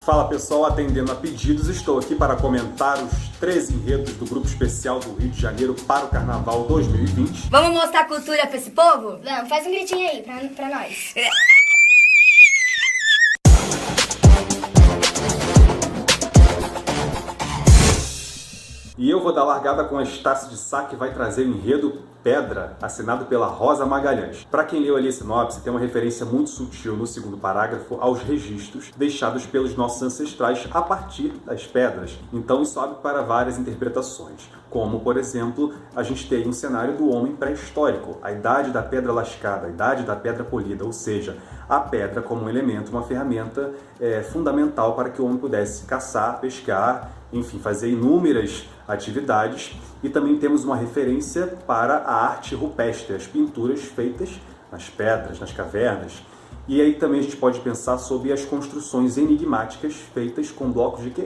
Fala pessoal, atendendo a pedidos, estou aqui para comentar os 13 enredos do Grupo Especial do Rio de Janeiro para o Carnaval 2020. Vamos mostrar cultura pra esse povo? Vamos, faz um gritinho aí pra nós. E eu vou dar largada com a Estácio de Sá, que vai trazer o enredo Pedra, assinado pela Rosa Magalhães. Para quem leu ali a sinopse, tem uma referência muito sutil no segundo parágrafo aos registros deixados pelos nossos ancestrais a partir das pedras. Então isso abre para várias interpretações, como, por exemplo, a gente tem um cenário do homem pré-histórico, a idade da pedra lascada, a idade da pedra polida, ou seja, a pedra como um elemento, uma ferramenta fundamental para que o homem pudesse caçar, pescar, enfim, fazer inúmeras atividades. E também temos uma referência para a arte rupestre, as pinturas feitas nas pedras, nas cavernas. E aí também a gente pode pensar sobre as construções enigmáticas feitas com blocos de quê?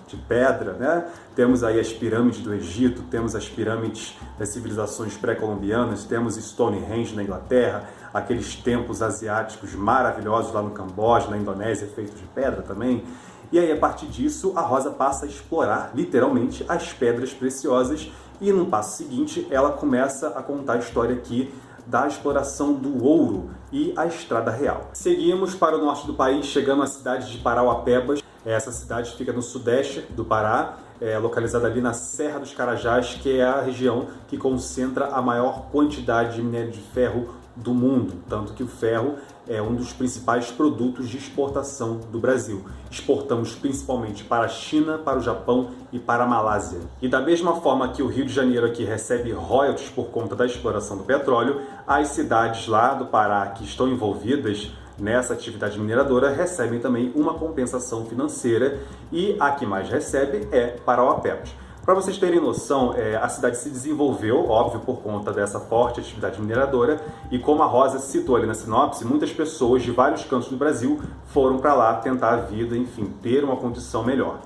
De pedra, né? Temos aí as pirâmides do Egito, temos as pirâmides das civilizações pré-colombianas, temos Stonehenge na Inglaterra, aqueles templos asiáticos maravilhosos lá no Camboja, na Indonésia, feitos de pedra também. E aí, a partir disso, a Rosa passa a explorar, literalmente, as pedras preciosas e, no passo seguinte, ela começa a contar a história aqui da exploração do ouro e a Estrada Real. Seguimos para o norte do país, chegando à cidade de Parauapebas. Essa cidade fica no sudeste do Pará, localizada ali na Serra dos Carajás, que é a região que concentra a maior quantidade de minério de ferro do mundo, tanto que o ferro é um dos principais produtos de exportação do Brasil. Exportamos principalmente para a China, para o Japão e para a Malásia. E da mesma forma que o Rio de Janeiro aqui recebe royalties por conta da exploração do petróleo, as cidades lá do Pará que estão envolvidas nessa atividade mineradora recebem também uma compensação financeira, e a que mais recebe é Parauapebas. Para vocês terem noção, a cidade se desenvolveu, óbvio, por conta dessa forte atividade mineradora, e como a Rosa citou ali na sinopse, muitas pessoas de vários cantos do Brasil foram para lá tentar a vida, enfim, ter uma condição melhor.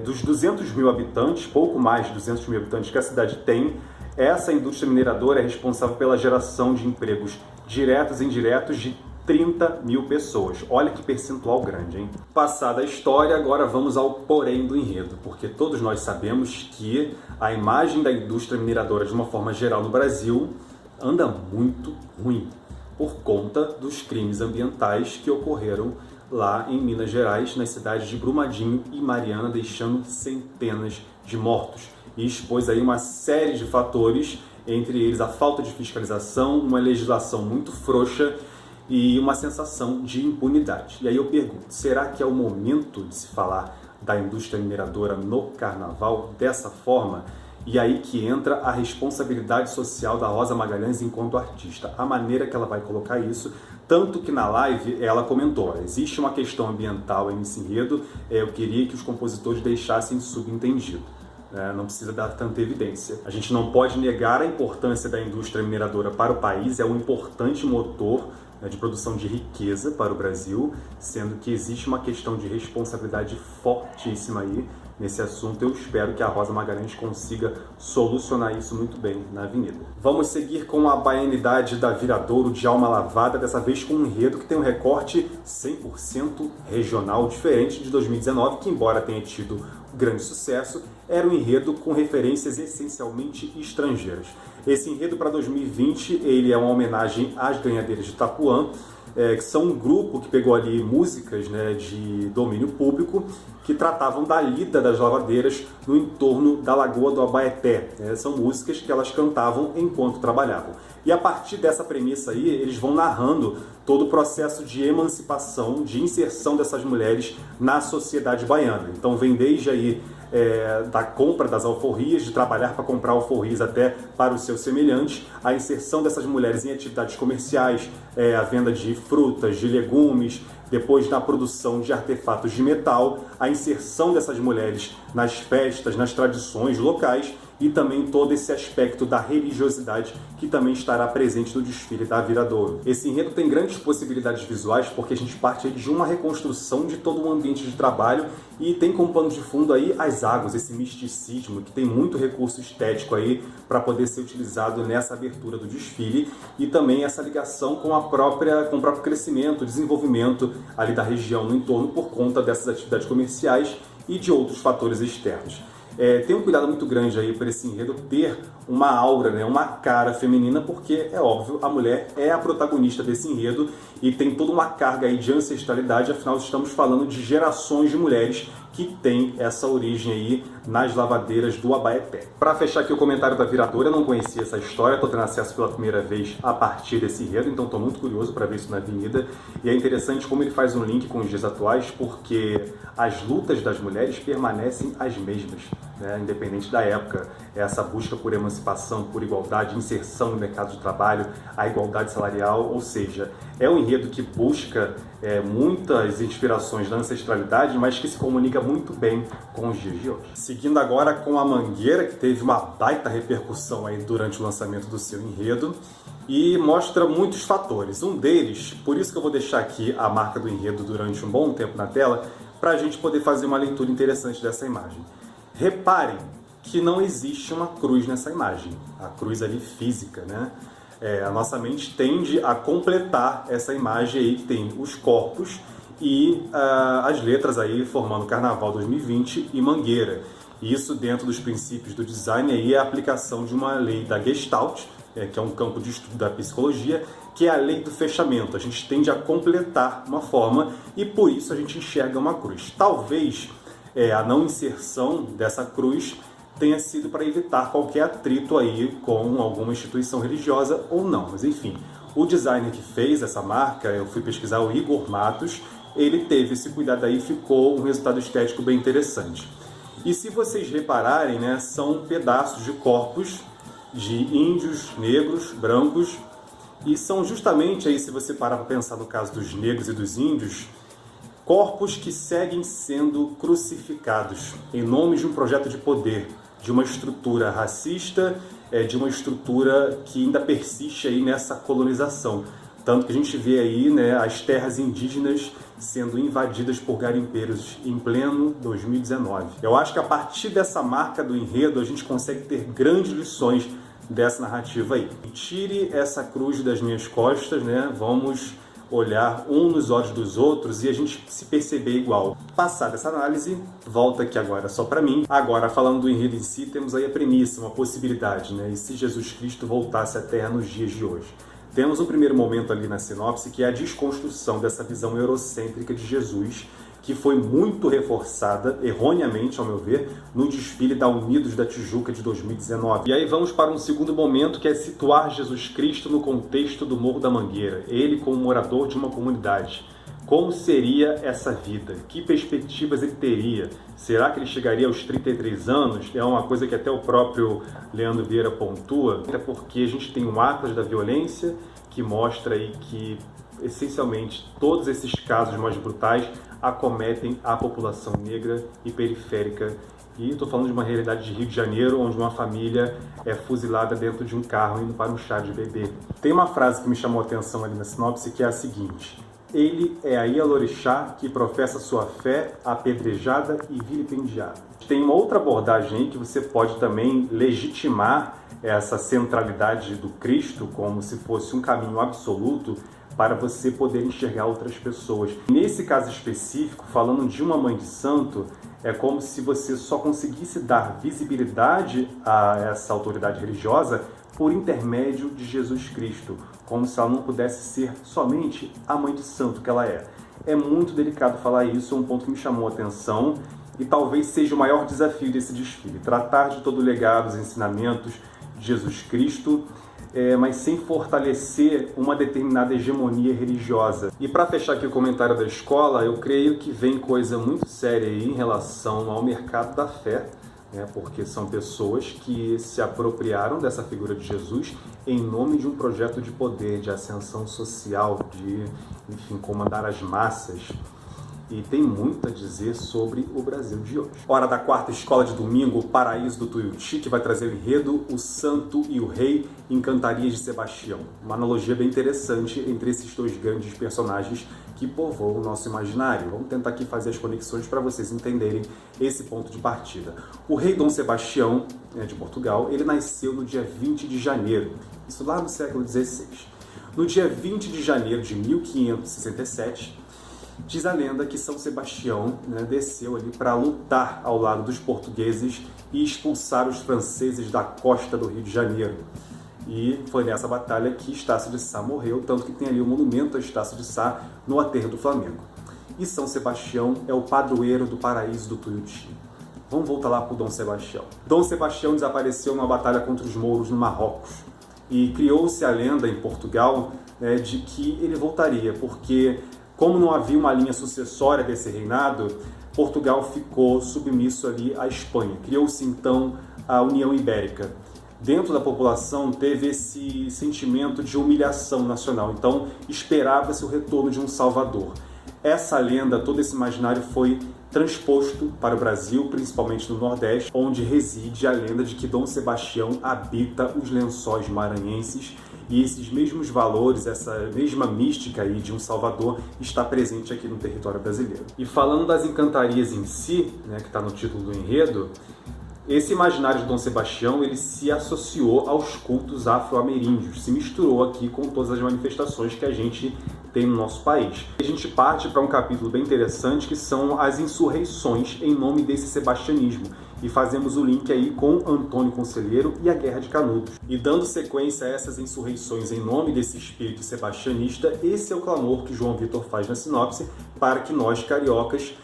Dos 200 mil habitantes, pouco mais de 200 mil habitantes que a cidade tem, essa indústria mineradora é responsável pela geração de empregos diretos e indiretos de 30 mil pessoas. Olha que percentual grande, hein? Passada a história, agora vamos ao porém do enredo, porque todos nós sabemos que a imagem da indústria mineradora, de uma forma geral no Brasil, anda muito ruim por conta dos crimes ambientais que ocorreram lá em Minas Gerais, nas cidades de Brumadinho e Mariana, deixando centenas de mortos. E expôs aí uma série de fatores, entre eles a falta de fiscalização, uma legislação muito frouxa e uma sensação de impunidade. E aí eu pergunto, será que é o momento de se falar da indústria mineradora no Carnaval dessa forma? E aí que entra a responsabilidade social da Rosa Magalhães enquanto artista, a maneira que ela vai colocar isso, tanto que na live ela comentou, existe uma questão ambiental aí nesse enredo, eu queria que os compositores deixassem subentendido. Não precisa dar tanta evidência. A gente não pode negar a importância da indústria mineradora para o país, é um importante motor de produção de riqueza para o Brasil, sendo que existe uma questão de responsabilidade fortíssima aí nesse assunto. Eu espero que a Rosa Magalhães consiga solucionar isso muito bem na Avenida. Vamos seguir com a baianidade da Viradouro de Alma Lavada, dessa vez com um enredo que tem um recorte 100% regional, diferente de 2019, que embora tenha tido grande sucesso, era um enredo com referências essencialmente estrangeiras. Esse enredo para 2020 ele é uma homenagem às ganhadeiras de Itapuã, que são um grupo que pegou ali músicas, de domínio público que tratavam da lida das lavadeiras no entorno da Lagoa do Abaeté. São músicas que elas cantavam enquanto trabalhavam. E a partir dessa premissa aí, eles vão narrando todo o processo de emancipação, de inserção dessas mulheres na sociedade baiana. Então vem desde aí da compra das alforrias, de trabalhar para comprar alforrias até para os seus semelhantes, a inserção dessas mulheres em atividades comerciais, a venda de frutas, de legumes, depois na produção de artefatos de metal, a inserção dessas mulheres nas festas, nas tradições locais, e também todo esse aspecto da religiosidade que também estará presente no desfile da Viradouro. Esse enredo tem grandes possibilidades visuais porque a gente parte de uma reconstrução de todo um ambiente de trabalho e tem como pano de fundo aí as águas, esse misticismo que tem muito recurso estético aí para poder ser utilizado nessa abertura do desfile e também essa ligação com o próprio crescimento, desenvolvimento ali da região no entorno por conta dessas atividades comerciais e de outros fatores externos. Tem um cuidado muito grande aí para esse enredo ter uma aura, né, uma cara feminina, porque é óbvio, a mulher é a protagonista desse enredo e tem toda uma carga aí de ancestralidade, afinal estamos falando de gerações de mulheres que têm essa origem aí nas lavadeiras do Abaeté. Para fechar aqui o comentário da Viradouro, eu não conhecia essa história, estou tendo acesso pela primeira vez a partir desse enredo, então estou muito curioso para ver isso na avenida. E é interessante como ele faz um link com os dias atuais, porque as lutas das mulheres permanecem as mesmas, né? Independente da época. Essa busca por emancipação, por igualdade, inserção no mercado de trabalho, a igualdade salarial, ou seja, é um enredo que busca muitas inspirações da ancestralidade, mas que se comunica muito bem com os dias de hoje. Seguindo agora com a Mangueira, que teve uma baita repercussão aí durante o lançamento do seu enredo e mostra muitos fatores. Um deles, por isso que eu vou deixar aqui a marca do enredo durante um bom tempo na tela, para a gente poder fazer uma leitura interessante dessa imagem. Reparem que não existe uma cruz nessa imagem, a cruz ali física, né? A nossa mente tende a completar essa imagem aí que tem os corpos e as letras aí formando Carnaval 2020 e Mangueira. Isso dentro dos princípios do design aí é a aplicação de uma lei da Gestalt, que é um campo de estudo da psicologia, que é a lei do fechamento. A gente tende a completar uma forma e por isso a gente enxerga uma cruz. Talvez a não inserção dessa cruz tenha sido para evitar qualquer atrito aí com alguma instituição religiosa ou não. Mas enfim, o designer que fez essa marca, eu fui pesquisar, o Igor Matos, ele teve esse cuidado aí e ficou um resultado estético bem interessante. E se vocês repararem, né, são pedaços de corpos de índios, negros, brancos, e são justamente aí, se você parar para pensar no caso dos negros e dos índios, corpos que seguem sendo crucificados em nome de um projeto de poder, de uma estrutura racista, de uma estrutura que ainda persiste aí nessa colonização. Tanto que a gente vê aí, né, as terras indígenas sendo invadidas por garimpeiros em pleno 2019. Eu acho que a partir dessa marca do enredo a gente consegue ter grandes lições dessa narrativa aí. Tire essa cruz das minhas costas, né? Vamos olhar um nos olhos dos outros e a gente se perceber igual. Passada essa análise, volta aqui agora só para mim. Agora, falando do enredo em si, temos aí a premissa, uma possibilidade, né? E se Jesus Cristo voltasse à Terra nos dias de hoje? Temos um primeiro momento ali na sinopse, que é a desconstrução dessa visão eurocêntrica de Jesus, que foi muito reforçada, erroneamente, ao meu ver, no desfile da Unidos da Tijuca de 2019. E aí vamos para um segundo momento, que é situar Jesus Cristo no contexto do Morro da Mangueira, ele como morador de uma comunidade. Como seria essa vida? Que perspectivas ele teria? Será que ele chegaria aos 33 anos? É uma coisa que até o próprio Leandro Vieira pontua, é porque a gente tem um Atlas da Violência, que mostra aí que, essencialmente, todos esses casos mais brutais acometem a população negra e periférica. E estou falando de uma realidade de Rio de Janeiro, onde uma família é fuzilada dentro de um carro indo para um chá de bebê. Tem uma frase que me chamou a atenção ali na sinopse, que é a seguinte: ele é a Ialorixá que professa sua fé apedrejada e vilipendiada. Tem uma outra abordagem aí que você pode também legitimar essa centralidade do Cristo como se fosse um caminho absoluto para você poder enxergar outras pessoas. Nesse caso específico, falando de uma mãe de santo, é como se você só conseguisse dar visibilidade a essa autoridade religiosa por intermédio de Jesus Cristo, como se ela não pudesse ser somente a mãe de santo que ela é. É muito delicado falar isso, é um ponto que me chamou a atenção e talvez seja o maior desafio desse desfile, tratar de todo o legado, os ensinamentos de Jesus Cristo, mas sem fortalecer uma determinada hegemonia religiosa. E para fechar aqui o comentário da escola, eu creio que vem coisa muito séria aí em relação ao mercado da fé, né? Porque são pessoas que se apropriaram dessa figura de Jesus em nome de um projeto de poder, de ascensão social, de, enfim, comandar as massas. e tem muito a dizer sobre o Brasil de hoje. Hora da quarta escola de domingo, o Paraíso do Tuiuti, que vai trazer o enredo O Santo e o Rei em Cantarias de Sebastião. Uma analogia bem interessante entre esses dois grandes personagens que povoam o nosso imaginário. Vamos tentar aqui fazer as conexões para vocês entenderem esse ponto de partida. O rei Dom Sebastião, de Portugal, ele nasceu no dia 20 de janeiro, isso lá no século XVI. No dia 20 de janeiro de 1567, diz a lenda que São Sebastião desceu ali para lutar ao lado dos portugueses e expulsar os franceses da costa do Rio de Janeiro. E foi nessa batalha que Estácio de Sá morreu, tanto que tem ali o monumento a Estácio de Sá no aterro do Flamengo. E São Sebastião é o padroeiro do Paraíso do Tuiuti. Vamos voltar lá para o Dom Sebastião. Dom Sebastião desapareceu numa batalha contra os mouros no Marrocos. E criou-se a lenda em Portugal de que ele voltaria, porque como não havia uma linha sucessória desse reinado, Portugal ficou submisso ali à Espanha. Criou-se então a União Ibérica. Dentro da população teve esse sentimento de humilhação nacional, então esperava-se o retorno de um salvador. Essa lenda, todo esse imaginário foi transposto para o Brasil, principalmente no Nordeste, onde reside a lenda de que Dom Sebastião habita os lençóis maranhenses, e esses mesmos valores, essa mesma mística aí de um salvador está presente aqui no território brasileiro. E falando das encantarias em si, que está no título do enredo, esse imaginário de Dom Sebastião ele se associou aos cultos afro-ameríndios, se misturou aqui com todas as manifestações que a gente tem no nosso país. A gente parte para um capítulo bem interessante que são as insurreições em nome desse sebastianismo. E fazemos o link aí com Antônio Conselheiro e a Guerra de Canudos. E dando sequência a essas insurreições em nome desse espírito sebastianista, esse é o clamor que João Vitor faz na sinopse para que nós, cariocas,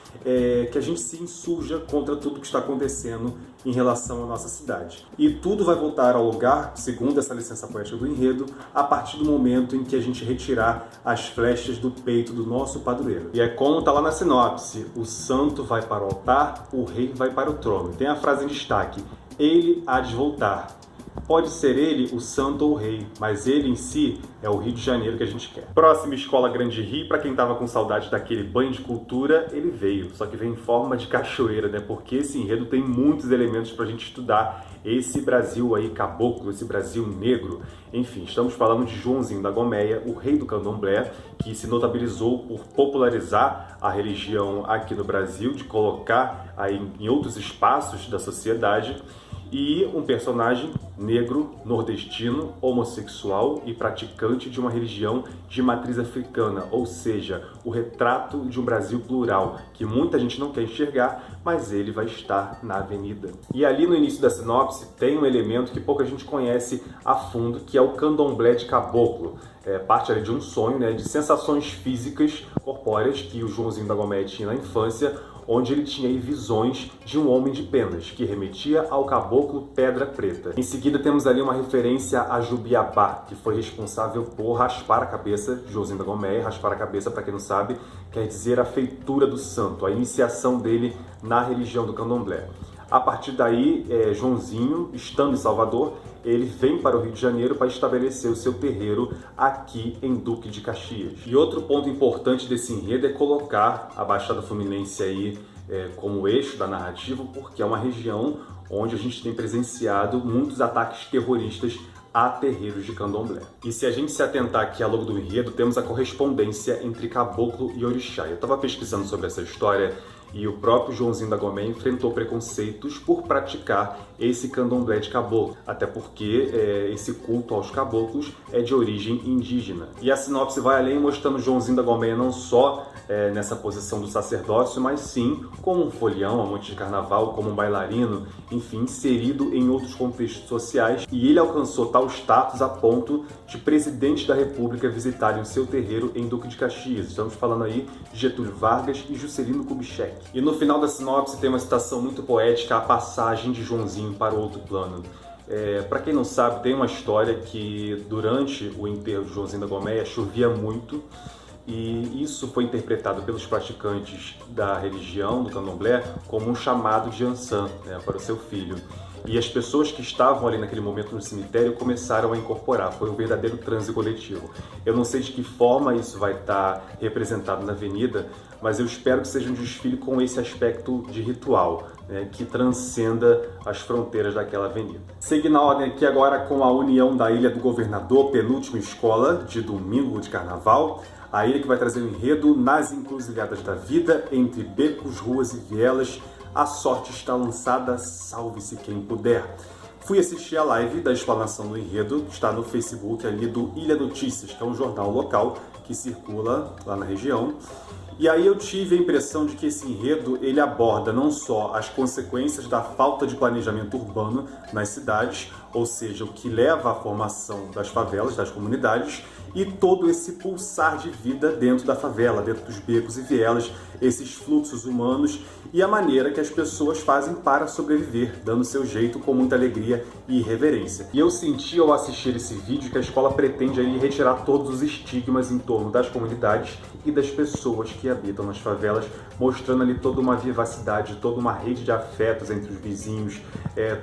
que a gente se insurja contra tudo que está acontecendo em relação à nossa cidade. E tudo vai voltar ao lugar, segundo essa licença poética do enredo, a partir do momento em que a gente retirar as flechas do peito do nosso padroeiro. E é como está lá na sinopse: o santo vai para o altar, o rei vai para o trono. Tem a frase em destaque: ele há de voltar. Pode ser ele o santo ou o rei, mas ele em si é o Rio de Janeiro que a gente quer. Próxima escola Grande Rio, para quem tava com saudade daquele banho de cultura, ele veio. Só que vem em forma de cachoeira, Porque esse enredo tem muitos elementos pra gente estudar esse Brasil aí caboclo, esse Brasil negro. Enfim, estamos falando de Joãozinho da Gomeia, o rei do candomblé, que se notabilizou por popularizar a religião aqui no Brasil, de colocar aí em outros espaços da sociedade. E um personagem negro, nordestino, homossexual e praticante de uma religião de matriz africana, ou seja, o retrato de um Brasil plural, que muita gente não quer enxergar, mas ele vai estar na avenida. E ali no início da sinopse tem um elemento que pouca gente conhece a fundo, que é o candomblé de caboclo. Parte ali de um sonho, de sensações físicas, corpóreas, que o Joãozinho da Gomeia tinha na infância, onde ele tinha aí visões de um homem de penas, que remetia ao caboclo Pedra Preta. Em seguida temos ali uma referência a Jubiabá, que foi responsável por raspar a cabeça, Joãozinho da Gomeia. Raspar a cabeça, para quem não sabe, quer dizer a feitura do santo, a iniciação dele na religião do candomblé. A partir daí, Joãozinho, estando em Salvador, ele vem para o Rio de Janeiro para estabelecer o seu terreiro aqui em Duque de Caxias. E outro ponto importante desse enredo é colocar a Baixada Fluminense aí como eixo da narrativa, porque é uma região onde a gente tem presenciado muitos ataques terroristas a terreiros de candomblé. E se a gente se atentar aqui ao longo do enredo, temos a correspondência entre caboclo e orixá. Eu estava pesquisando sobre essa história e o próprio Joãozinho da Gomeia enfrentou preconceitos por praticar esse candomblé de caboclo, até porque esse culto aos caboclos é de origem indígena. E a sinopse vai além, mostrando Joãozinho da Gomeia não só nessa posição do sacerdócio, mas sim como um folião, amante de carnaval, como um bailarino, enfim, inserido em outros contextos sociais, e ele alcançou tal status a ponto de presidente da República visitarem o seu terreiro em Duque de Caxias. Estamos falando aí de Getúlio Vargas e Juscelino Kubitschek. E no final da sinopse tem uma citação muito poética, a passagem de Joãozinho para o outro plano. Para quem não sabe, tem uma história que durante o enterro de Joãozinho da Gomeia chovia muito, e isso foi interpretado pelos praticantes da religião, do candomblé, como um chamado de Ansan, para o seu filho. E as pessoas que estavam ali naquele momento no cemitério começaram a incorporar, foi um verdadeiro transe coletivo. Eu não sei de que forma isso vai estar representado na avenida, mas eu espero que seja um desfile com esse aspecto de ritual, né, que transcenda as fronteiras daquela avenida. Seguindo a ordem aqui agora com a União da Ilha do Governador, penúltima escola de domingo de carnaval. A ilha que vai trazer o enredo Nas Encruzilhadas da Vida, entre becos, ruas e vielas, a sorte está lançada, salve-se quem puder. Fui assistir a live da explanação do enredo, que está no Facebook ali do Ilha Notícias, que é um jornal local que circula lá na região. E aí eu tive a impressão de que esse enredo ele aborda não só as consequências da falta de planejamento urbano nas cidades, ou seja, o que leva à formação das favelas, das comunidades, e todo esse pulsar de vida dentro da favela, dentro dos becos e vielas, esses fluxos humanos e a maneira que as pessoas fazem para sobreviver, dando seu jeito com muita alegria e irreverência. E eu senti ao assistir esse vídeo que a escola pretende aí retirar todos os estigmas em torno das comunidades e das pessoas que habitam nas favelas, mostrando ali toda uma vivacidade, toda uma rede de afetos entre os vizinhos,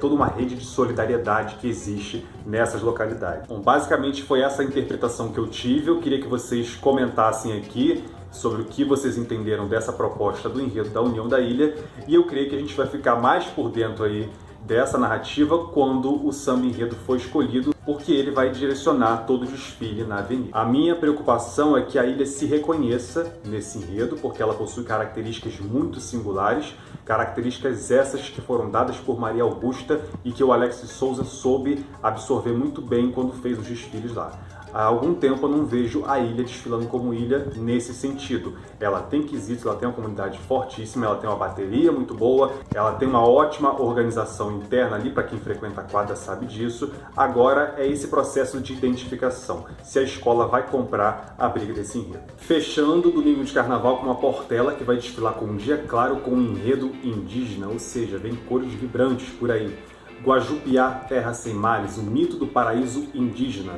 toda uma rede de solidariedade que existe nessas localidades. Bom, basicamente foi essa a interpretação que eu tive. Eu queria que vocês comentassem aqui sobre o que vocês entenderam dessa proposta do enredo da União da Ilha, e eu creio que a gente vai ficar mais por dentro aí dessa narrativa quando o samba enredo for escolhido, porque ele vai direcionar todo o desfile na avenida. A minha preocupação é que a ilha se reconheça nesse enredo, porque ela possui características muito singulares, características essas que foram dadas por Maria Augusta e que o Alex Souza soube absorver muito bem quando fez os desfiles lá. Há algum tempo eu não vejo a ilha desfilando como ilha nesse sentido. Ela tem quesitos, ela tem uma comunidade fortíssima, ela tem uma bateria muito boa, ela tem uma ótima organização interna ali, para quem frequenta a quadra sabe disso. Agora é esse processo de identificação, se a escola vai comprar a briga desse enredo. Fechando o domingo de carnaval com uma Portela que vai desfilar com um dia claro com um enredo indígena, ou seja, vem cores vibrantes por aí. Guajupiá, terra sem males, o mito do paraíso indígena.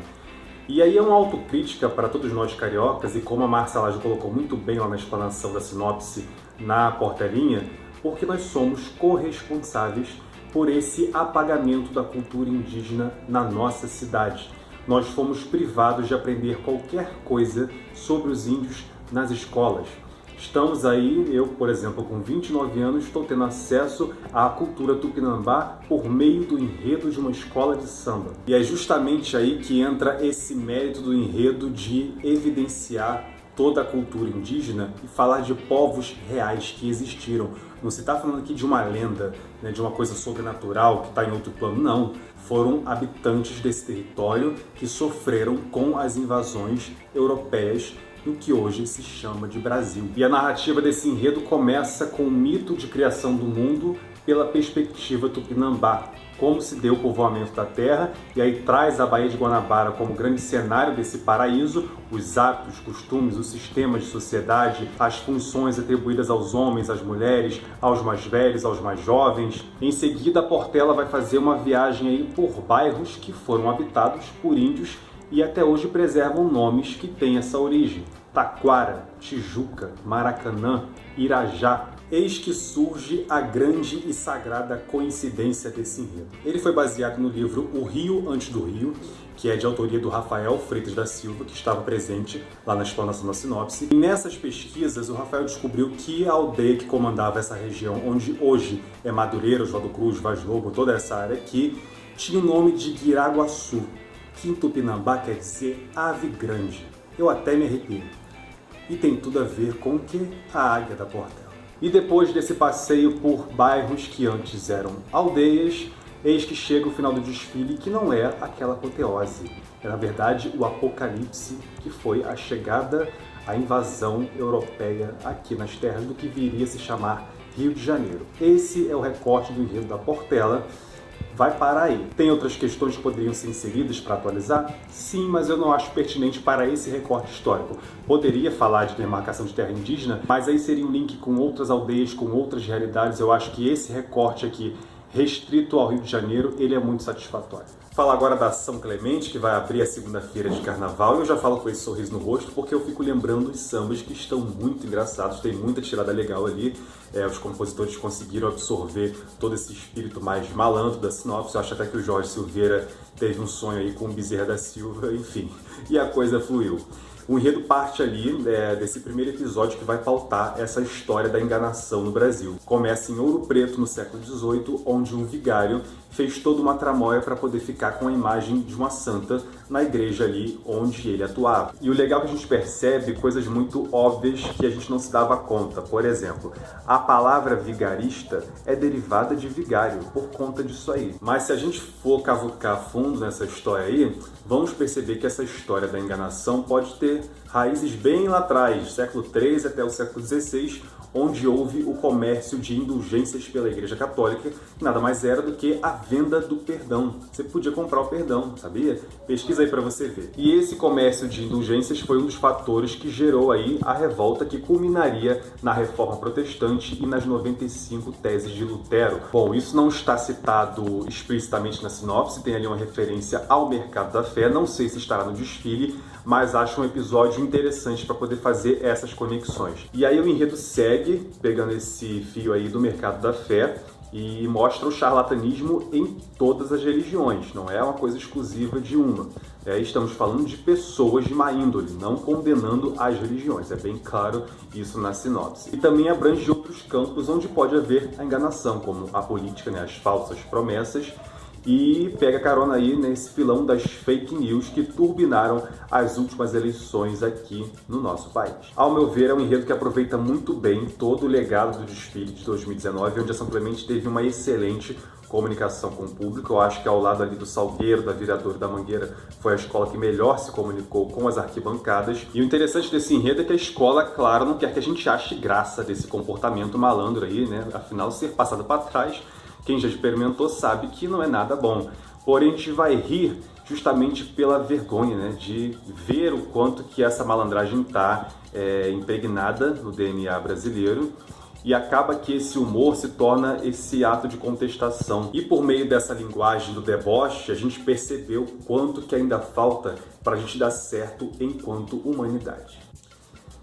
E aí é uma autocrítica para todos nós cariocas, e como a Márcia Laje colocou muito bem lá na explanação da sinopse na Portelinha, porque nós somos corresponsáveis por esse apagamento da cultura indígena na nossa cidade. Nós fomos privados de aprender qualquer coisa sobre os índios nas escolas. Estamos aí, eu, por exemplo, com 29 anos, estou tendo acesso à cultura tupinambá por meio do enredo de uma escola de samba. E é justamente aí que entra esse mérito do enredo de evidenciar toda a cultura indígena e falar de povos reais que existiram. Não se está falando aqui de uma lenda, né, de uma coisa sobrenatural que está em outro plano, não. Foram habitantes desse território que sofreram com as invasões europeias no que hoje se chama de Brasil. E a narrativa desse enredo começa com o mito de criação do mundo pela perspectiva tupinambá, como se deu o povoamento da terra, e aí traz a Baía de Guanabara como grande cenário desse paraíso, os hábitos, costumes, os sistemas de sociedade, as funções atribuídas aos homens, às mulheres, aos mais velhos, aos mais jovens. Em seguida, a Portela vai fazer uma viagem aí por bairros que foram habitados por índios e até hoje preservam nomes que têm essa origem. Taquara, Tijuca, Maracanã, Irajá. Eis que surge a grande e sagrada coincidência desse enredo. Ele foi baseado no livro O Rio Antes do Rio, que é de autoria do Rafael Freitas da Silva, que estava presente lá na explanação da sinopse. E nessas pesquisas, o Rafael descobriu que a aldeia que comandava essa região, onde hoje é Madureira, Oswaldo Cruz, Vaz Lobo, toda essa área aqui, tinha o nome de Guiraguaçu, que em Tupinambá quer dizer ave grande. Eu até me arrepio. E tem tudo a ver com o que? A águia da Portela. E depois desse passeio por bairros que antes eram aldeias, eis que chega o final do desfile, que não é aquela apoteose. É, na verdade, o apocalipse, que foi a chegada, a invasão europeia aqui nas terras do que viria a se chamar Rio de Janeiro. Esse é o recorte do enredo da Portela. Vai parar aí. Tem outras questões que poderiam ser inseridas para atualizar? Sim, mas eu não acho pertinente para esse recorte histórico. Poderia falar de demarcação de terra indígena, mas aí seria um link com outras aldeias, com outras realidades. Eu acho que esse recorte aqui, restrito ao Rio de Janeiro, ele é muito satisfatório. Falar agora da São Clemente, que vai abrir a segunda-feira de carnaval, e eu já falo com esse sorriso no rosto porque eu fico lembrando os sambas que estão muito engraçados, tem muita tirada legal ali, os compositores conseguiram absorver todo esse espírito mais malandro da sinopse. Eu acho até que o Jorge Silveira teve um sonho aí com o Bezerra da Silva, enfim, e a coisa fluiu. O enredo parte ali desse primeiro episódio que vai pautar essa história da enganação no Brasil. Começa em Ouro Preto, no século XVIII, onde um vigário fez toda uma tramóia para poder ficar com a imagem de uma santa na igreja ali onde ele atuava. E o legal é que a gente percebe coisas muito óbvias que a gente não se dava conta. Por exemplo, a palavra vigarista é derivada de vigário, por conta disso aí. Mas se a gente for cavucar fundo nessa história aí, vamos perceber que essa história da enganação pode ter raízes bem lá atrás, século XIII até o século XVI, onde houve o comércio de indulgências pela Igreja Católica, que nada mais era do que a venda do perdão. Você podia comprar o perdão, sabia? Pesquisa aí para você ver. E esse comércio de indulgências foi um dos fatores que gerou aí a revolta que culminaria na Reforma Protestante e nas 95 teses de Lutero. Bom, isso não está citado explicitamente na sinopse, tem ali uma referência ao mercado da fé, não sei se estará no desfile, mas acho um episódio interessante para poder fazer essas conexões. E aí o enredo segue, pegando esse fio aí do mercado da fé, e mostra o charlatanismo em todas as religiões, não é uma coisa exclusiva de uma. Estamos falando de pessoas de má índole, não condenando as religiões, é bem claro isso na sinopse. E também abrange outros campos onde pode haver a enganação, como a política, as falsas promessas, e pega carona aí nesse filão das fake news que turbinaram as últimas eleições aqui no nosso país. Ao meu ver, é um enredo que aproveita muito bem todo o legado do desfile de 2019, onde a São Clemente teve uma excelente comunicação com o público. Eu acho que ao lado ali do Salgueiro, da Viradouro e da Mangueira, foi a escola que melhor se comunicou com as arquibancadas. E o interessante desse enredo é que a escola, claro, não quer que a gente ache graça desse comportamento malandro aí, né? Afinal, ser passado para trás, quem já experimentou sabe que não é nada bom. Porém, a gente vai rir justamente pela vergonha, né, de ver o quanto que essa malandragem está impregnada no DNA brasileiro, e acaba que esse humor se torna esse ato de contestação. E por meio dessa linguagem do deboche, a gente percebeu quanto que ainda falta para a gente dar certo enquanto humanidade.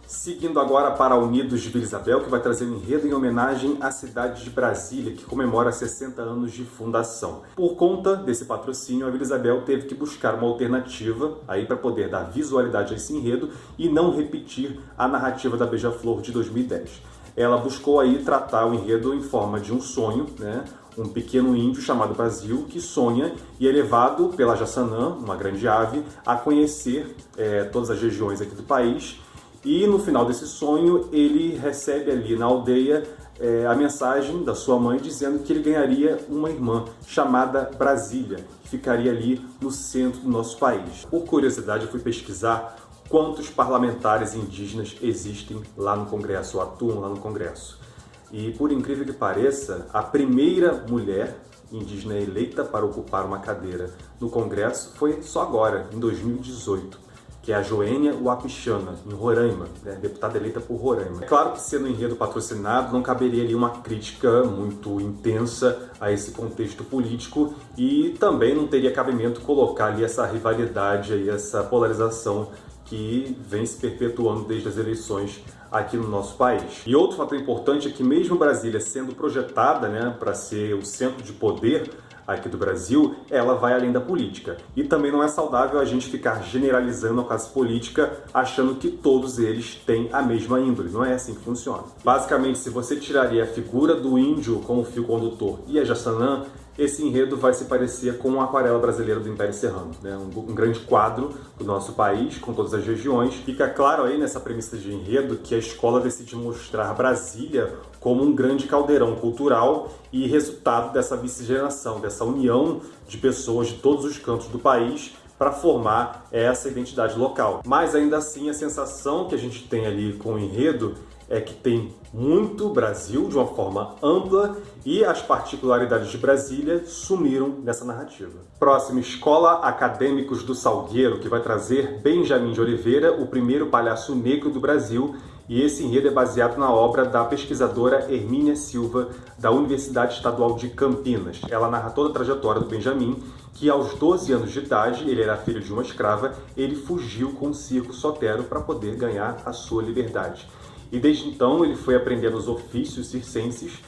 Seguindo agora para Unidos de Vila Isabel, que vai trazer um enredo em homenagem à cidade de Brasília, que comemora 60 anos de fundação. Por conta desse patrocínio, a Vila Isabel teve que buscar uma alternativa aí para poder dar visualidade a esse enredo e não repetir a narrativa da Beija-Flor de 2010. Ela buscou aí tratar o enredo em forma de um sonho, né? Um pequeno índio chamado Brasil que sonha e é levado pela Jaçanã, uma grande ave, a conhecer todas as regiões aqui do país. E no final desse sonho, ele recebe ali na aldeia a mensagem da sua mãe dizendo que ele ganharia uma irmã chamada Brasília, que ficaria ali no centro do nosso país. Por curiosidade, eu fui pesquisar quantos parlamentares indígenas existem lá no Congresso, ou atuam lá no Congresso. E por incrível que pareça, a primeira mulher indígena eleita para ocupar uma cadeira no Congresso foi só agora, em 2018. Que é a Joênia Wapichana, em Roraima, né? Deputada eleita por Roraima. É claro que sendo um enredo patrocinado, não caberia ali uma crítica muito intensa a esse contexto político e também não teria cabimento colocar ali essa rivalidade, aí, essa polarização que vem se perpetuando desde as eleições aqui no nosso país. E outro fator importante é que mesmo Brasília sendo projetada, né, para ser o centro de poder aqui do Brasil, ela vai além da política. E também não é saudável a gente ficar generalizando a classe política achando que todos eles têm a mesma índole. Não é assim que funciona. Basicamente, se você tiraria a figura do índio como fio condutor e a Jaçanã, esse enredo vai se parecer com uma aquarela brasileira do Império Serrano, né? Um grande quadro do nosso país, com todas as regiões. Fica claro aí nessa premissa de enredo que a escola decide mostrar Brasília como um grande caldeirão cultural e resultado dessa miscigenação, dessa união de pessoas de todos os cantos do país para formar essa identidade local. Mas ainda assim, a sensação que a gente tem ali com o enredo é que tem muito Brasil de uma forma ampla e as particularidades de Brasília sumiram nessa narrativa. Próximo, Escola Acadêmicos do Salgueiro, que vai trazer Benjamin de Oliveira, o primeiro palhaço negro do Brasil, e esse enredo é baseado na obra da pesquisadora Hermínia Silva, da Universidade Estadual de Campinas. Ela narra toda a trajetória do Benjamin, que aos 12 anos de idade, ele era filho de uma escrava, ele fugiu com o circo Sotero para poder ganhar a sua liberdade. E desde então ele foi aprendendo os ofícios circenses,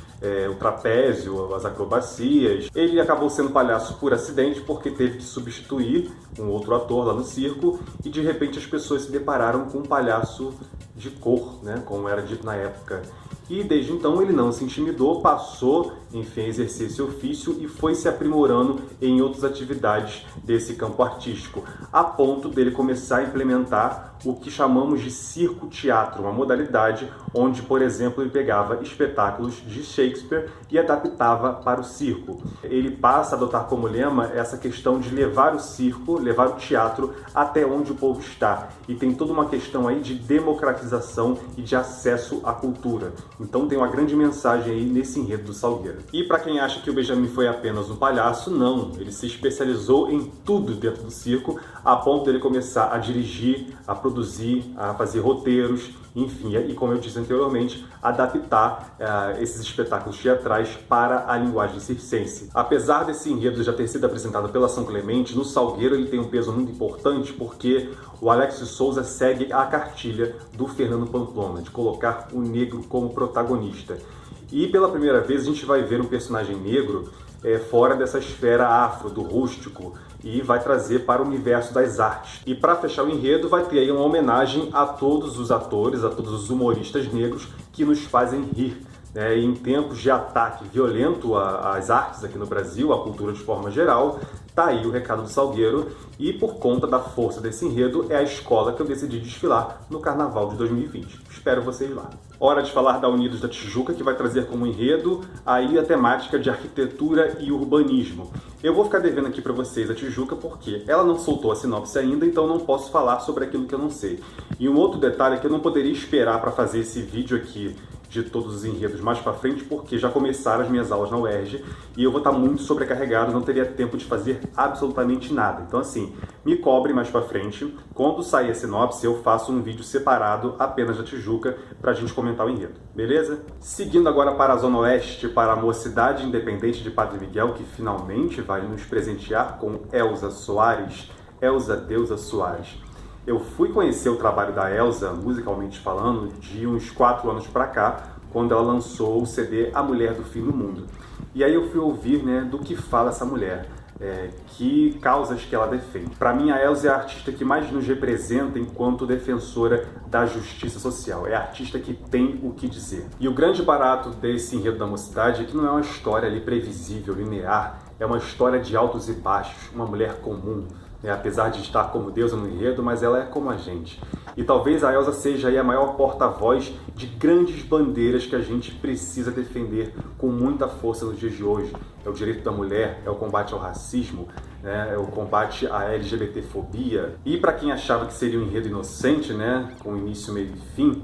o trapézio, as acrobacias. Ele acabou sendo palhaço por acidente porque teve que substituir um outro ator lá no circo e de repente as pessoas se depararam com um palhaço de cor, né, como era dito na época. E desde então ele não se intimidou, passou, enfim, a exercer esse ofício e foi se aprimorando em outras atividades desse campo artístico, a ponto dele começar a implementar o que chamamos de circo-teatro, uma modalidade onde, por exemplo, ele pegava espetáculos de Shakespeare e adaptava para o circo. Ele passa a adotar como lema essa questão de levar o circo, levar o teatro até onde o povo está. E tem toda uma questão aí de democratização e de acesso à cultura. Então tem uma grande mensagem aí nesse enredo do Salgueiro. E para quem acha que o Benjamin foi apenas um palhaço, não. Ele se especializou em tudo dentro do circo, a ponto dele começar a dirigir, a produzir, a fazer roteiros, enfim, e como eu disse anteriormente, adaptar esses espetáculos teatrais para a linguagem circense. Apesar desse enredo já ter sido apresentado pela São Clemente, no Salgueiro ele tem um peso muito importante porque o Alex de Souza segue a cartilha do Fernando Pamplona, de colocar o negro como protagonista. E pela primeira vez a gente vai ver um personagem negro fora dessa esfera afro, do rústico, e vai trazer para o universo das artes. E para fechar o enredo vai ter aí uma homenagem a todos os atores, a todos os humoristas negros que nos fazem rir. Em tempos de ataque violento às artes aqui no Brasil, à cultura de forma geral, tá aí o recado do Salgueiro, e por conta da força desse enredo é a escola que eu decidi desfilar no Carnaval de 2020. Espero vocês lá. Hora de falar da Unidos da Tijuca, que vai trazer como enredo aí a temática de arquitetura e urbanismo. Eu vou ficar devendo aqui para vocês a Tijuca porque ela não soltou a sinopse ainda, então não posso falar sobre aquilo que eu não sei. E um outro detalhe é que eu não poderia esperar para fazer esse vídeo aqui de todos os enredos mais para frente, porque já começaram as minhas aulas na UERJ e eu vou estar muito sobrecarregado, não teria tempo de fazer absolutamente nada. Então assim, me cobre mais para frente. Quando sair a sinopse, eu faço um vídeo separado apenas da Tijuca para a gente comentar o enredo, beleza? Seguindo agora para a Zona Oeste, para a Mocidade Independente de Padre Miguel, que finalmente vai nos presentear com Elza Soares, Elza Deusa Soares. Eu fui conhecer o trabalho da Elza, musicalmente falando, de uns 4 anos pra cá, quando ela lançou o CD A Mulher do Fim do Mundo. E aí eu fui ouvir, do que fala essa mulher, que causas que ela defende. Para mim, a Elza é a artista que mais nos representa enquanto defensora da justiça social. É a artista que tem o que dizer. E o grande barato desse enredo da Mocidade é que não é uma história ali previsível, linear, é uma história de altos e baixos, uma mulher comum. Apesar de estar como deusa no enredo, mas ela é como a gente. E talvez a Elza seja aí a maior porta-voz de grandes bandeiras que a gente precisa defender com muita força nos dias de hoje. É o direito da mulher, é o combate ao racismo, é o combate à LGBTfobia. E para quem achava que seria um enredo inocente, com início, meio e fim,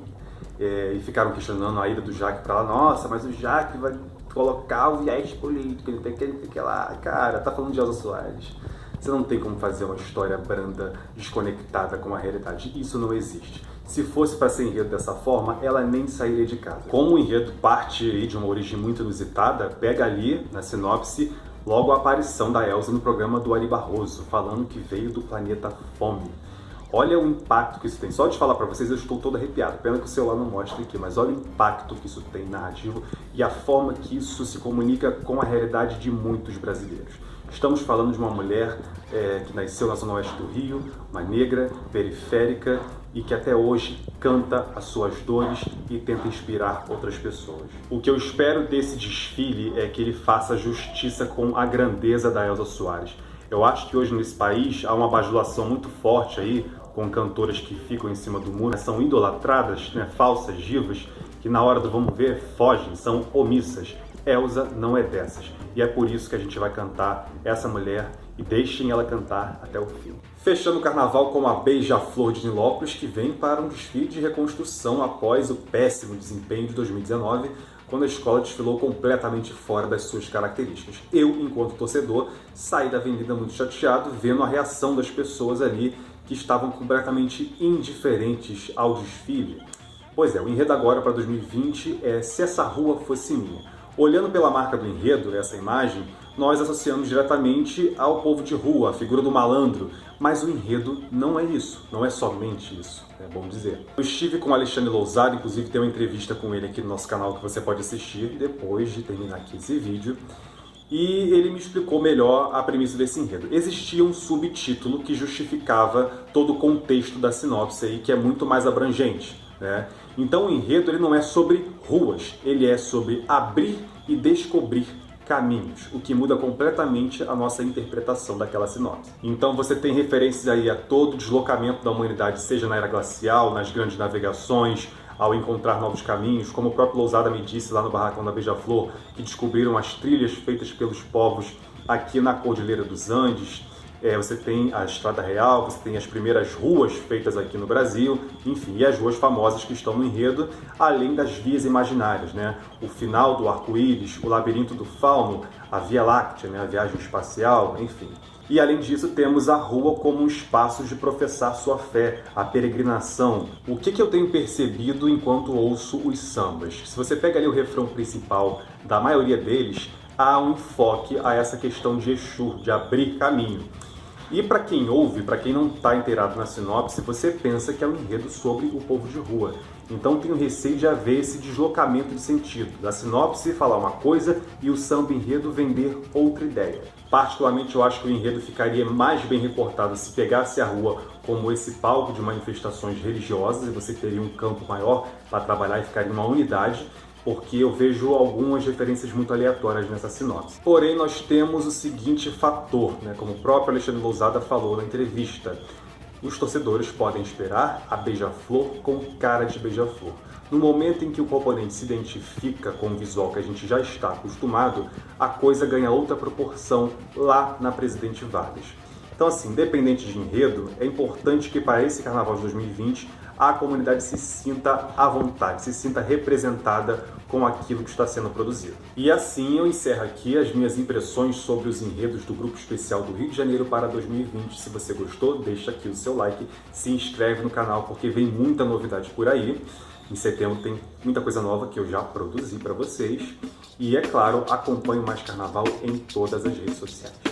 e ficaram questionando a ida do Jaque para lá, nossa, mas o Jaque vai colocar o viés político, ele tem que lá. Cara, tá falando de Elza Soares. Você não tem como fazer uma história branda, desconectada com a realidade. Isso não existe. Se fosse para ser enredo dessa forma, ela nem sairia de casa. Como o enredo parte de uma origem muito inusitada, pega ali, na sinopse, logo a aparição da Elza no programa do Ari Barroso, falando que veio do planeta Fome. Olha o impacto que isso tem. Só de falar para vocês eu estou todo arrepiado. Pena que o celular não mostra aqui, mas olha o impacto que isso tem narrativo e a forma que isso se comunica com a realidade de muitos brasileiros. Estamos falando de uma mulher que nasceu na Zona Oeste do Rio, uma negra, periférica e que até hoje canta as suas dores e tenta inspirar outras pessoas. O que eu espero desse desfile é que ele faça justiça com a grandeza da Elza Soares. Eu acho que hoje nesse país há uma bajulação muito forte aí, com cantoras que ficam em cima do muro, são idolatradas, falsas, divas, que na hora do vamos ver fogem, são omissas. Elza não é dessas. E é por isso que a gente vai cantar essa mulher e deixem ela cantar até o fim. Fechando o carnaval com a Beija-Flor de Nilópolis, que vem para um desfile de reconstrução após o péssimo desempenho de 2019, quando a escola desfilou completamente fora das suas características. Eu, enquanto torcedor, saí da avenida muito chateado, vendo a reação das pessoas ali que estavam completamente indiferentes ao desfile. Pois é, o enredo agora para 2020 é Se Essa Rua Fosse Minha. Olhando pela marca do enredo, essa imagem, nós associamos diretamente ao povo de rua, a figura do malandro, Mas o enredo não é isso, não é somente isso, é bom dizer. Eu estive com o Alexandre Lousada, inclusive tem uma entrevista com ele aqui no nosso canal que você pode assistir depois de terminar aqui esse vídeo. E ele me explicou melhor a premissa desse enredo. Existia um subtítulo que justificava todo o contexto da sinopse aí, que é muito mais abrangente, né? Então o enredo ele não é sobre ruas, ele é sobre abrir e descobrir caminhos, o que muda completamente a nossa interpretação daquela sinopse. Então você tem referências aí a todo o deslocamento da humanidade, seja na era glacial, nas grandes navegações, ao encontrar novos caminhos, como o próprio Lousada me disse lá no Barracão da Beija-Flor, que descobriram as trilhas feitas pelos povos aqui na Cordilheira dos Andes. Você tem a Estrada Real, você tem as primeiras ruas feitas aqui no Brasil, enfim, e as ruas famosas que estão no enredo, além das vias imaginárias, né? O final do arco-íris, o labirinto do fauno, a Via Láctea, né? A viagem espacial, enfim. E além disso, temos a rua como um espaço de professar sua fé, a peregrinação. O que eu tenho percebido enquanto ouço os sambas? Se você pega ali o refrão principal da maioria deles, há um enfoque a essa questão de Exu, de abrir caminho. E para quem ouve, para quem não está inteirado na sinopse, você pensa que é um enredo sobre o povo de rua. Então tenho receio de haver esse deslocamento de sentido, da sinopse falar uma coisa e o samba enredo vender outra ideia. Particularmente eu acho que o enredo ficaria mais bem reportado se pegasse a rua como esse palco de manifestações religiosas e você teria um campo maior para trabalhar e ficaria uma unidade, porque eu vejo algumas referências muito aleatórias nessa sinopse. Porém, nós temos o seguinte fator, né? Como o próprio Alexandre Lousada falou na entrevista, os torcedores podem esperar a Beija-Flor com cara de Beija-Flor. No momento em que o componente se identifica com o visual que a gente já está acostumado, a coisa ganha outra proporção lá na Presidente Vargas. Então, assim, independente de enredo, é importante que para esse Carnaval de 2020 a comunidade se sinta à vontade, se sinta representada com aquilo que está sendo produzido. E assim eu encerro aqui as minhas impressões sobre os enredos do Grupo Especial do Rio de Janeiro para 2020. Se você gostou, deixa aqui o seu like, se inscreve no canal porque vem muita novidade por aí. Em setembro tem muita coisa nova que eu já produzi para vocês. E, é claro, acompanhe o Mais Carnaval em todas as redes sociais.